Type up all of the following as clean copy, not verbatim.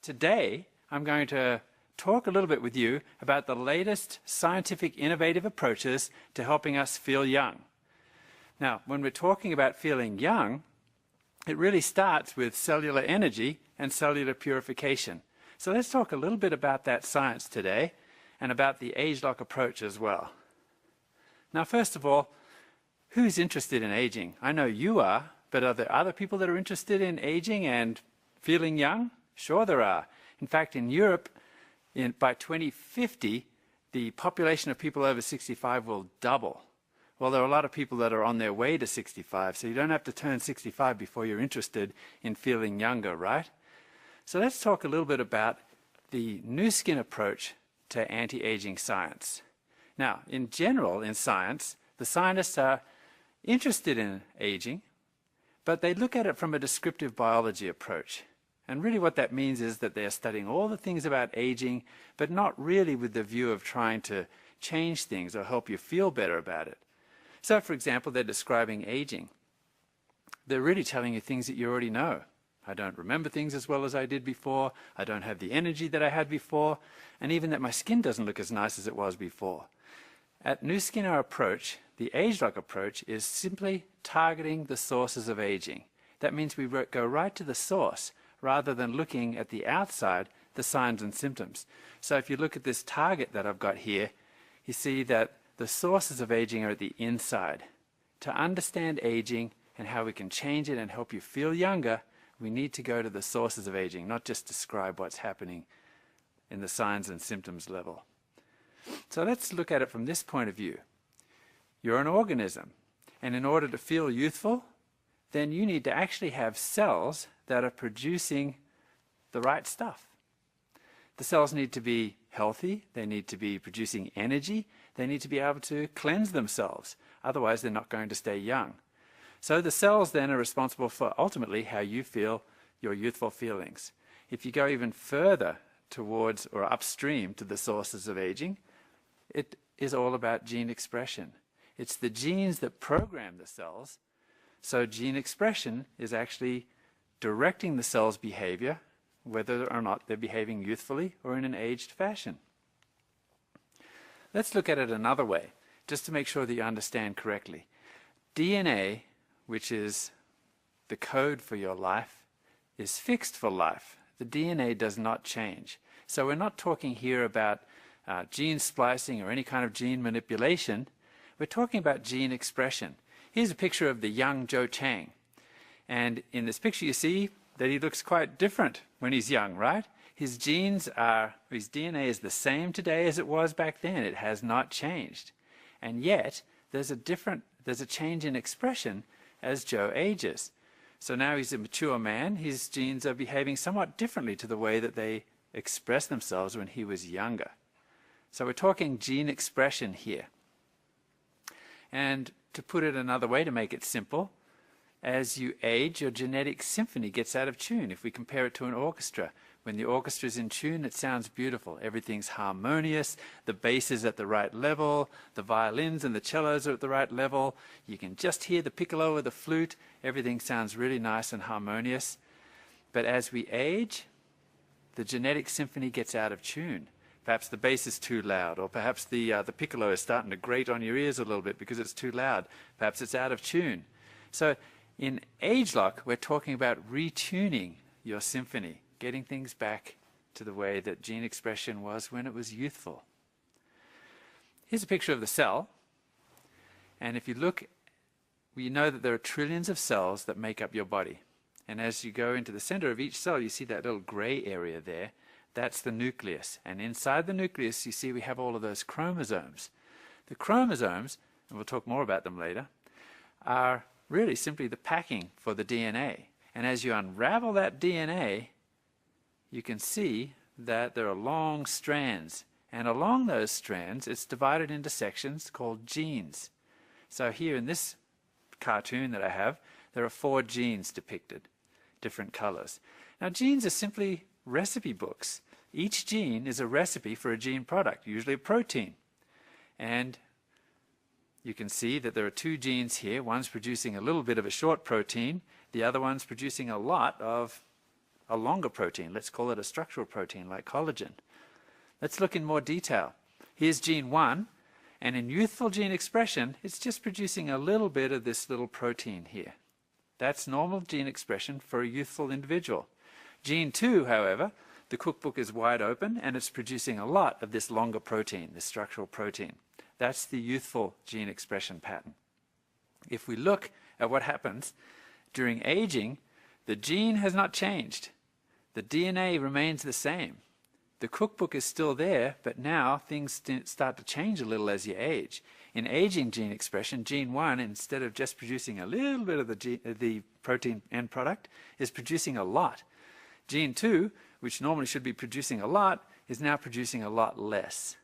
Today, I'm going to talk a little bit with you about the latest scientific innovative approaches to helping us feel young. Now, when we're talking about feeling young, it really starts with cellular energy and cellular purification. So let's talk a little bit about that science today and about the ageLOC approach as well. Now, first of all, who's interested in aging? I know you are, but are there other people that are interested in aging and feeling young? Sure there are. In fact, in Europe, by 2050, the population of people over 65 will double. Well, there are a lot of people that are on their way to 65, so you don't have to turn 65 before you're interested in feeling younger, right? So let's talk a little bit about the Nu Skin approach to anti-aging science. Now, in general, in science, the scientists are interested in aging, but they look at it from a descriptive biology approach. And really what that means is that they're studying all the things about aging, but not really with the view of trying to change things or help you feel better about it. So, for example, they're describing aging. They're really telling you things that you already know. I don't remember things as well as I did before. I don't have the energy that I had before. And even that my skin doesn't look as nice as it was before. At Nu Skin, our approach, the ageLOC approach, is simply targeting the sources of aging. That means we go right to the source, rather than looking at the outside, the signs and symptoms. So if you look at this target that I've got here, you see that the sources of aging are at the inside. To understand aging and how we can change it and help you feel younger, we need to go to the sources of aging, not just describe what's happening in the signs and symptoms level. So let's look at it from this point of view. You're an organism, and in order to feel youthful, then you need to actually have cells that are producing the right stuff. The cells need to be healthy, they need to be producing energy, they need to be able to cleanse themselves, otherwise they're not going to stay young. So the cells then are responsible for ultimately how you feel your youthful feelings. If you go even further towards or upstream to the sources of aging, it is all about gene expression. It's the genes that program the cells. So gene expression is actually directing the cell's behavior, whether or not they're behaving youthfully or in an aged fashion. Let's look at it another way, just to make sure that you understand correctly. DNA, which is the code for your life, is fixed for life. The DNA does not change. So we're not talking here about gene splicing or any kind of gene manipulation. We're talking about gene expression. Here's a picture of the young Joe Chang. And in this picture you see that he looks quite different when he's young, right? His DNA is the same today as it was back then. It has not changed. And yet, there's a change in expression as Joe ages. So now he's a mature man. His genes are behaving somewhat differently to the way that they expressed themselves when he was younger. So we're talking gene expression here. And to put it another way, to make it simple, as you age, your genetic symphony gets out of tune. If we compare it to an orchestra, when the orchestra is in tune, it sounds beautiful. Everything's harmonious, the bass is at the right level, the violins and the cellos are at the right level, you can just hear the piccolo or the flute, everything sounds really nice and harmonious. But as we age, the genetic symphony gets out of tune. Perhaps the bass is too loud, or perhaps the piccolo is starting to grate on your ears a little bit because it's too loud. Perhaps it's out of tune. So in ageLOC, we're talking about retuning your symphony, getting things back to the way that gene expression was when it was youthful. Here's a picture of the cell. And if you look, we know that there are trillions of cells that make up your body. And as you go into the center of each cell, you see that little gray area there. That's the nucleus. And inside the nucleus, you see we have all of those chromosomes. The chromosomes, and we'll talk more about them later, are really simply the packing for the DNA. And as you unravel that DNA, you can see that there are long strands. And along those strands, it's divided into sections called genes. So here in this cartoon that I have, there are 4 genes depicted, different colors. Now, genes are simply recipe books. Each gene is a recipe for a gene product, usually a protein. And you can see that there are 2 genes here. One's producing a little bit of a short protein. The other one's producing a lot of a longer protein. Let's call it a structural protein like collagen. Let's look in more detail. Here's gene 1, and in youthful gene expression, it's just producing a little bit of this little protein here. That's normal gene expression for a youthful individual. Gene 2, however, the cookbook is wide open and it's producing a lot of this longer protein, this structural protein. That's the youthful gene expression pattern. If we look at what happens during aging, the gene has not changed. The DNA remains the same. The cookbook is still there, but now things start to change a little as you age. In aging gene expression, gene 1, instead of just producing a little bit of the protein end product, is producing a lot. Gene 2, which normally should be producing a lot, is now producing a lot less.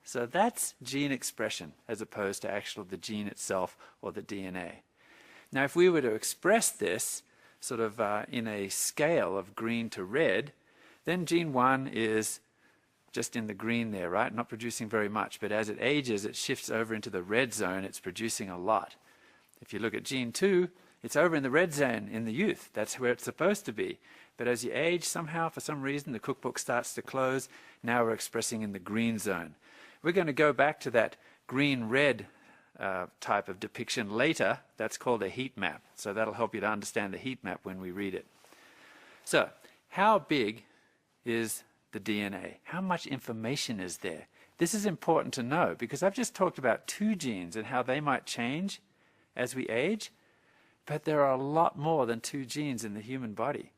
So that's gene expression as opposed to actually the gene itself or the DNA. Now if we were to express this sort of in a scale of green to red, then gene 1 is just in the green there, right? Not producing very much, but as it ages, it shifts over into the red zone. It's producing a lot. If you look at gene 2, it's over in the red zone in the youth. That's where it's supposed to be. But as you age, somehow, for some reason, the cookbook starts to close. Now we're expressing in the green zone. We're going to go back to that green-red type of depiction later. That's called a heat map. So that'll help you to understand the heat map when we read it. So how big is the DNA? How much information is there? This is important to know because I've just talked about 2 genes and how they might change as we age, but there are a lot more than 2 genes in the human body.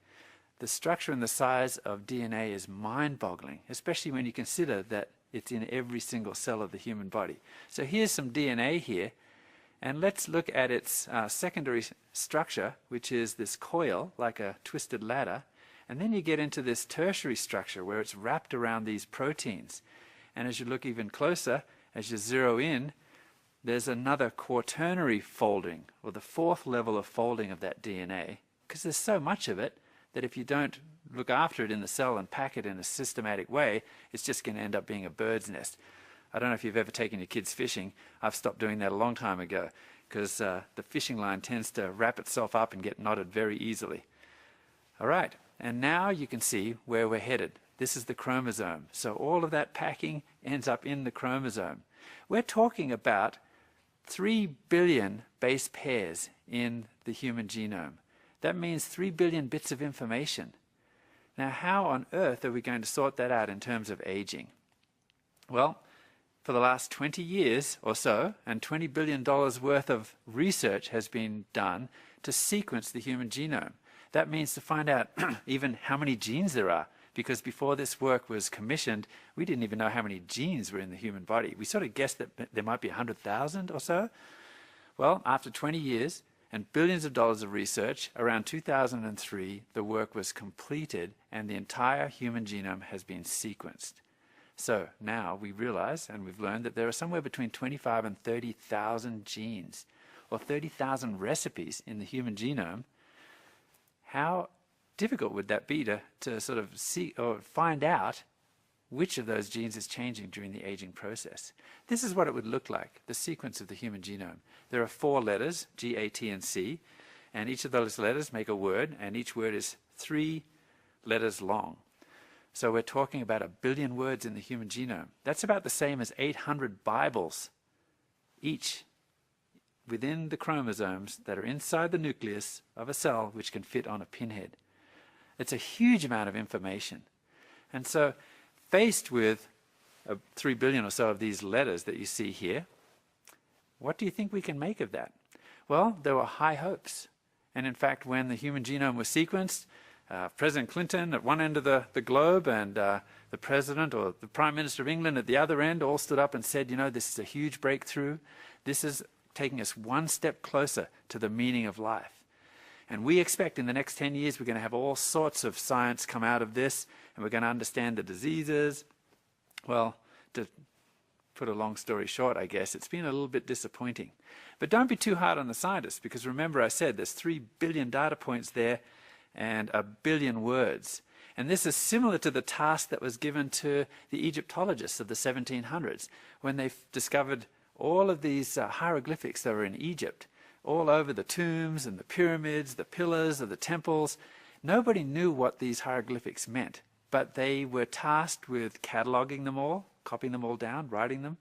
The structure and the size of DNA is mind-boggling, especially when you consider that it's in every single cell of the human body. So here's some DNA here, and let's look at its secondary structure, which is this coil, like a twisted ladder. And then you get into this tertiary structure where it's wrapped around these proteins. And as you look even closer, as you zero in, there's another quaternary folding, or the 4th level of folding of that DNA, because there's so much of it that if you don't look after it in the cell and pack it in a systematic way, it's just going to end up being a bird's nest. I don't know if you've ever taken your kids fishing. I've stopped doing that a long time ago because the fishing line tends to wrap itself up and get knotted very easily. All right, and now you can see where we're headed. This is the chromosome. So all of that packing ends up in the chromosome. We're talking about 3 billion base pairs in the human genome. That means 3 billion bits of information. Now, how on earth are we going to sort that out in terms of aging? Well, for the last 20 years or so, and $20 billion worth of research has been done to sequence the human genome. That means to find out even how many genes there are, because before this work was commissioned, we didn't even know how many genes were in the human body. We sort of guessed that there might be 100,000 or so. Well, after 20 years, and billions of dollars of research, around 2003, the work was completed and the entire human genome has been sequenced. So now we realize, and we've learned, that there are somewhere between 25 and 30,000 genes, or 30,000 recipes in the human genome. How difficult would that be to sort of see or find out which of those genes is changing during the aging process? This is what it would look like, the sequence of the human genome. There are 4 letters, G, A, T, and C, and each of those letters make a word, and each word is 3 letters long. So we're talking about 1 billion words in the human genome. That's about the same as 800 Bibles, each within the chromosomes that are inside the nucleus of a cell, which can fit on a pinhead. It's a huge amount of information. And so faced with 3 billion or so of these letters that you see here, what do you think we can make of that? Well, there were high hopes. And in fact, when the human genome was sequenced, President Clinton at one end of the globe and the President or the Prime Minister of England at the other end all stood up and said, you know, this is a huge breakthrough. This is taking us one step closer to the meaning of life. And we expect in the next 10 years we're going to have all sorts of science come out of this, and we're going to understand the diseases. Well, to put a long story short, I guess, it's been a little bit disappointing. But don't be too hard on the scientists, because remember I said there's 3 billion data points there and 1 billion words. And this is similar to the task that was given to the Egyptologists of the 1700s when they discovered all of these hieroglyphics that were in Egypt, all over the tombs and the pyramids, the pillars of the temples. Nobody knew what these hieroglyphics meant, but they were tasked with cataloging them all, copying them all down, writing them.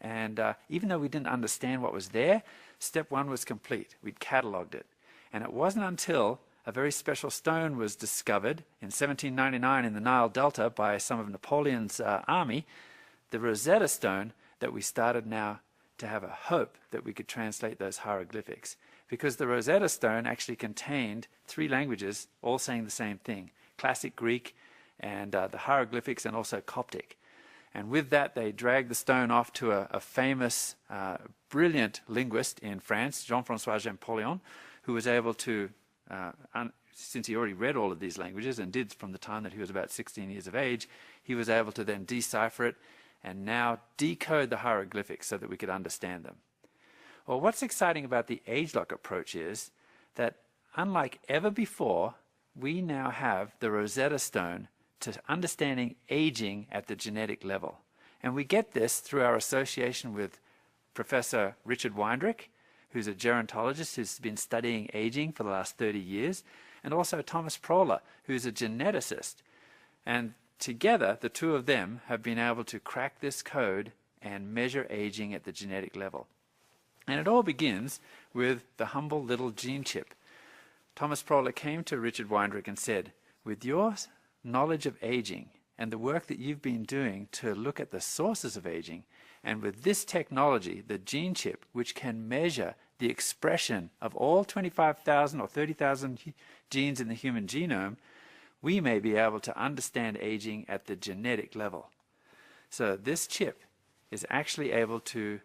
And even though we didn't understand what was there, step one was complete. We'd cataloged it. And it wasn't until a very special stone was discovered in 1799 in the Nile Delta by some of Napoleon's army, the Rosetta Stone, that we started now to have a hope that we could translate those hieroglyphics. Because the Rosetta Stone actually contained 3 languages, all saying the same thing: Classic Greek and the hieroglyphics, and also Coptic. And with that, they dragged the stone off to a famous, brilliant linguist in France, Jean-François Champollion, who was able to, since he already read all of these languages and did from the time that he was about 16 years of age, he was able to then decipher it and now decode the hieroglyphics so that we could understand them. Well, what's exciting about the ageLOC approach is that, unlike ever before, we now have the Rosetta Stone to understanding aging at the genetic level. And we get this through our association with Professor Richard Weindrich, who's a gerontologist who's been studying aging for the last 30 years, and also Thomas Proler, who's a geneticist. And together, the two of them have been able to crack this code and measure aging at the genetic level. And it all begins with the humble little gene chip. Thomas Proler came to Richard Weindrich and said, with your knowledge of aging and the work that you've been doing to look at the sources of aging, and with this technology, the gene chip, which can measure the expression of all 25,000 or 30,000 genes in the human genome, we may be able to understand aging at the genetic level. So this chip is actually able to,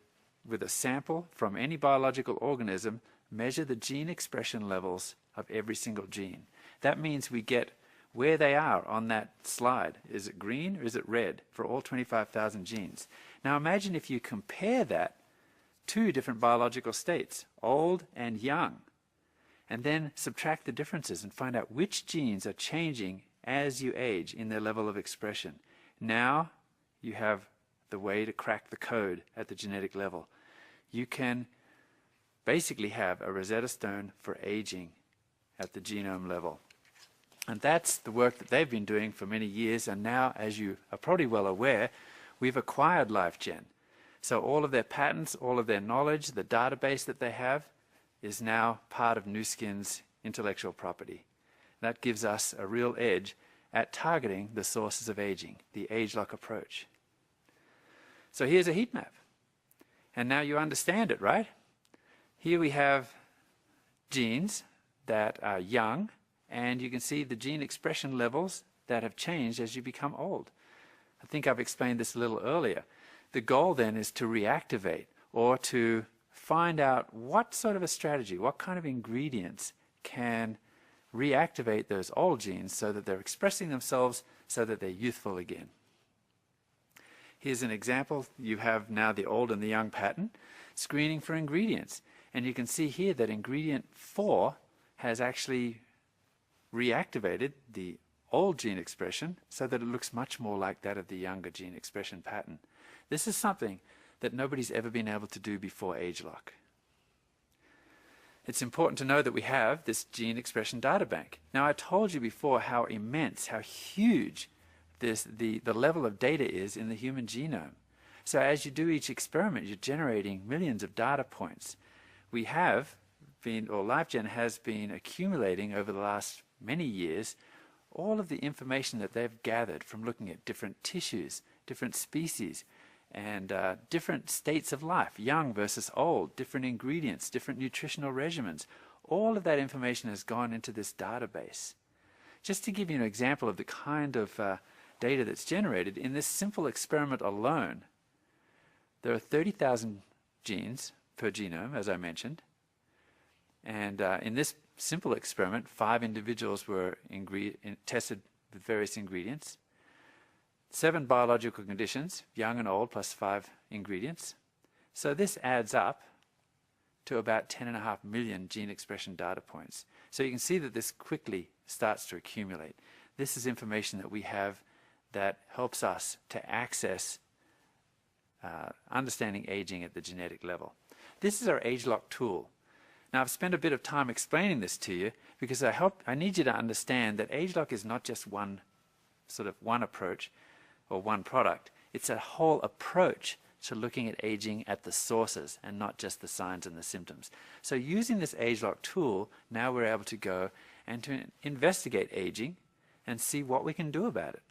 with a sample from any biological organism, measure the gene expression levels of every single gene. That means we get where they are on that slide. Is it green or is it red for all 25,000 genes? Now imagine if you compare that to different biological states, old and young, and then subtract the differences and find out which genes are changing as you age in their level of expression. Now you have the way to crack the code at the genetic level. You can basically have a Rosetta Stone for aging at the genome level. And that's the work that they've been doing for many years, and now, as you are probably well aware, we've acquired LifeGen. So all of their patents, all of their knowledge, the database that they have, is now part of Nu Skin's intellectual property. That gives us a real edge at targeting the sources of aging, the ageLOC approach. So here's a heat map. And now you understand it, right? Here we have genes that are young, and you can see the gene expression levels that have changed as you become old. I think I've explained this a little earlier. The goal then is to reactivate, or to find out what sort of a strategy, what kind of ingredients can reactivate those old genes so that they're expressing themselves so that they're youthful again. Here's an example. You have now the old and the young pattern, screening for ingredients. And you can see here that ingredient 4 has actually reactivated the old gene expression so that it looks much more like that of the younger gene expression pattern. This is something that nobody's ever been able to do before ageLOC. It's important to know that we have this gene expression data bank. Now, I told you before how immense, how huge the level of data is in the human genome. So as you do each experiment, you're generating millions of data points. We have been, or LifeGen has been, accumulating over the last many years all of the information that they've gathered from looking at different tissues, different species, and different states of life, young versus old, different ingredients, different nutritional regimens. All of that information has gone into this database. Just to give you an example of the kind of data that's generated, in this simple experiment alone, there are 30,000 genes per genome, as I mentioned. And in this simple experiment, 5 individuals were tested with various ingredients. 7 biological conditions, young and old, plus 5 ingredients. So this adds up to about 10.5 million gene expression data points. So you can see that this quickly starts to accumulate. This is information that we have that helps us to access understanding aging at the genetic level. This is our ageLOC tool. Now, I've spent a bit of time explaining this to you because I need you to understand that ageLOC is not just one approach or one product. It's a whole approach to looking at aging at the sources and not just the signs and the symptoms. So using this ageLOC tool, now we're able to go and to investigate aging and see what we can do about it.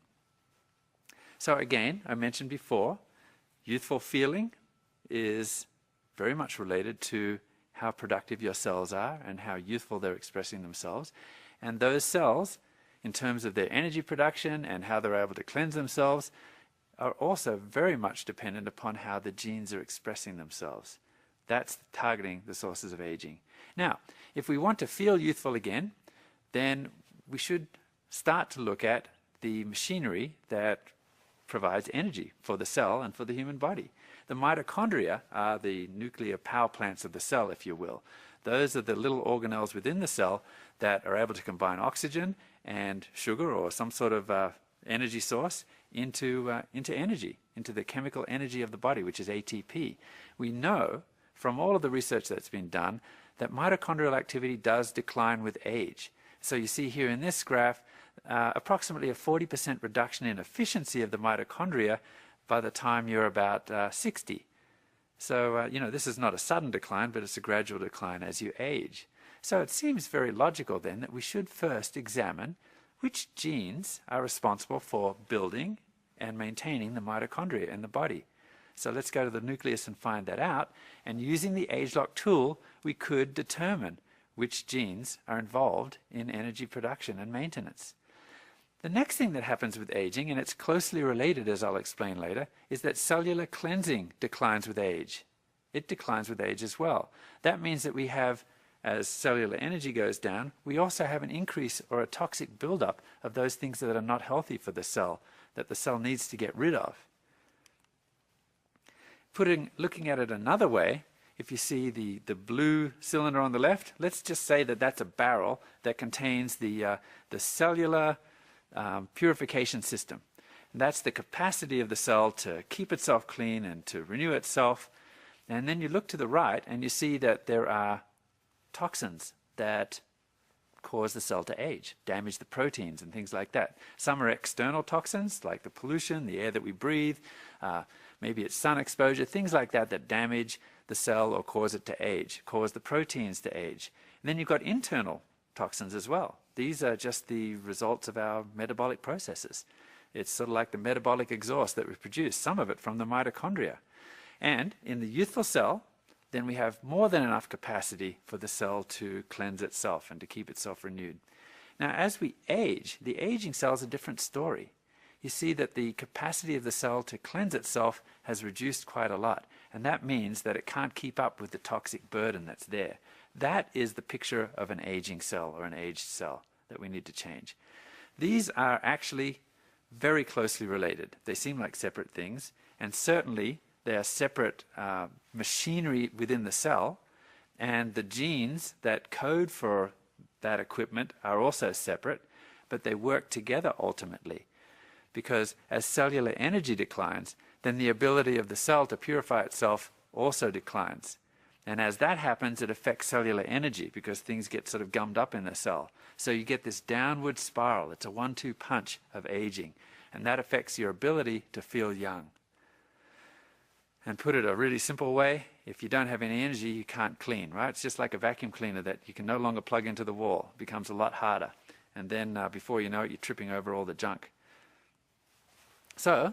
So again, I mentioned before, youthful feeling is very much related to how productive your cells are and how youthful they're expressing themselves. And those cells, in terms of their energy production and how they're able to cleanse themselves, are also very much dependent upon how the genes are expressing themselves. That's targeting the sources of aging. Now, if we want to feel youthful again, then we should start to look at the machinery that provides energy for the cell and for the human body. The mitochondria are the nuclear power plants of the cell, if you will. Those are the little organelles within the cell that are able to combine oxygen and sugar or some sort of energy source into energy, into the chemical energy of the body, which is ATP. We know from all of the research that's been done that mitochondrial activity does decline with age. So you see here in this graph approximately a 40% reduction in efficiency of the mitochondria by the time you're about 60. So, this is not a sudden decline, but it's a gradual decline as you age. So it seems very logical then that we should first examine which genes are responsible for building and maintaining the mitochondria in the body. So let's go to the nucleus and find that out. And using the ageLOC tool, we could determine which genes are involved in energy production and maintenance. The next thing that happens with aging, and it's closely related as I'll explain later, is that cellular cleansing declines with age. It declines with age as well. That means that we have, as cellular energy goes down, we also have an increase or a toxic buildup of those things that are not healthy for the cell, that the cell needs to get rid of. Looking at it another way, if you see the blue cylinder on the left, let's just say that that's a barrel that contains the cellular purification system. And that's the capacity of the cell to keep itself clean and to renew itself. And then you look to the right and you see that there are toxins that cause the cell to age, damage the proteins and things like that. Some are external toxins like the pollution, the air that we breathe, maybe it's sun exposure, things like that that damage the cell or cause it to age, cause the proteins to age. And then you've got internal toxins as well. These are just the results of our metabolic processes. It's sort of like the metabolic exhaust that we produce, some of it from the mitochondria. And in the youthful cell, then we have more than enough capacity for the cell to cleanse itself and to keep itself renewed. Now, as we age, the aging cell is a different story. You see that the capacity of the cell to cleanse itself has reduced quite a lot, and that means that it can't keep up with the toxic burden that's there. That is the picture of an aging cell or an aged cell that we need to change. These are actually very closely related. They seem like separate things, and certainly they are separate machinery within the cell, and the genes that code for that equipment are also separate, but they work together ultimately. Because as cellular energy declines, then the ability of the cell to purify itself also declines. And as that happens, it affects cellular energy because things get sort of gummed up in the cell. So you get this downward spiral. It's a 1-2 punch of aging. And that affects your ability to feel young. And put it a really simple way, if you don't have any energy, you can't clean, right? It's just like a vacuum cleaner that you can no longer plug into the wall. It becomes a lot harder. And then before you know it, you're tripping over all the junk. So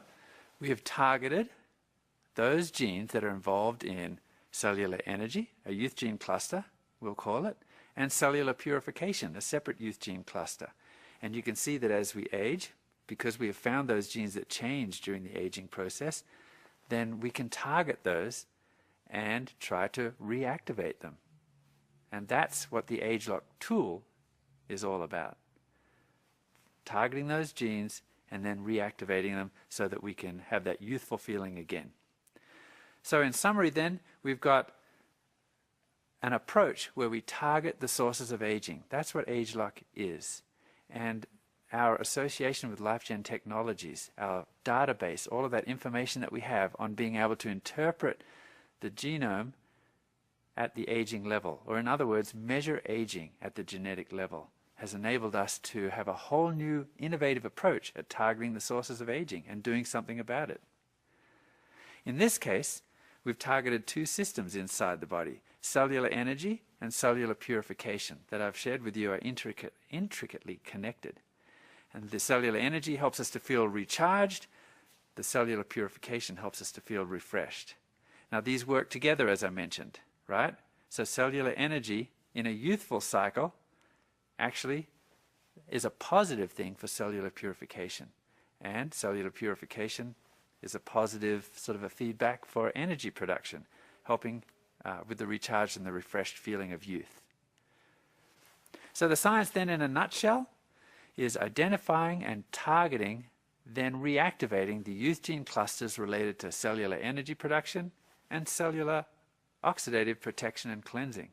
we have targeted those genes that are involved in cellular energy, a youth gene cluster, we'll call it, and cellular purification, a separate youth gene cluster. And you can see that as we age, because we have found those genes that change during the aging process, then we can target those and try to reactivate them. And that's what the ageLOC tool is all about. Targeting those genes and then reactivating them so that we can have that youthful feeling again. So in summary then, we've got an approach where we target the sources of aging. That's what ageLOC is. And our association with LifeGen Technologies, our database, all of that information that we have on being able to interpret the genome at the aging level, or in other words, measure aging at the genetic level, has enabled us to have a whole new innovative approach at targeting the sources of aging and doing something about it. In this case, we've targeted two systems inside the body, cellular energy and cellular purification, that I've shared with you are intricately connected. And the cellular energy helps us to feel recharged. The cellular purification helps us to feel refreshed. Now, these work together, as I mentioned, right? So cellular energy in a youthful cycle actually is a positive thing for cellular purification. And cellular purification is a positive sort of a feedback for energy production, helping with the recharged and the refreshed feeling of youth. So the science then in a nutshell is identifying and targeting, then reactivating the youth gene clusters related to cellular energy production and cellular oxidative protection and cleansing.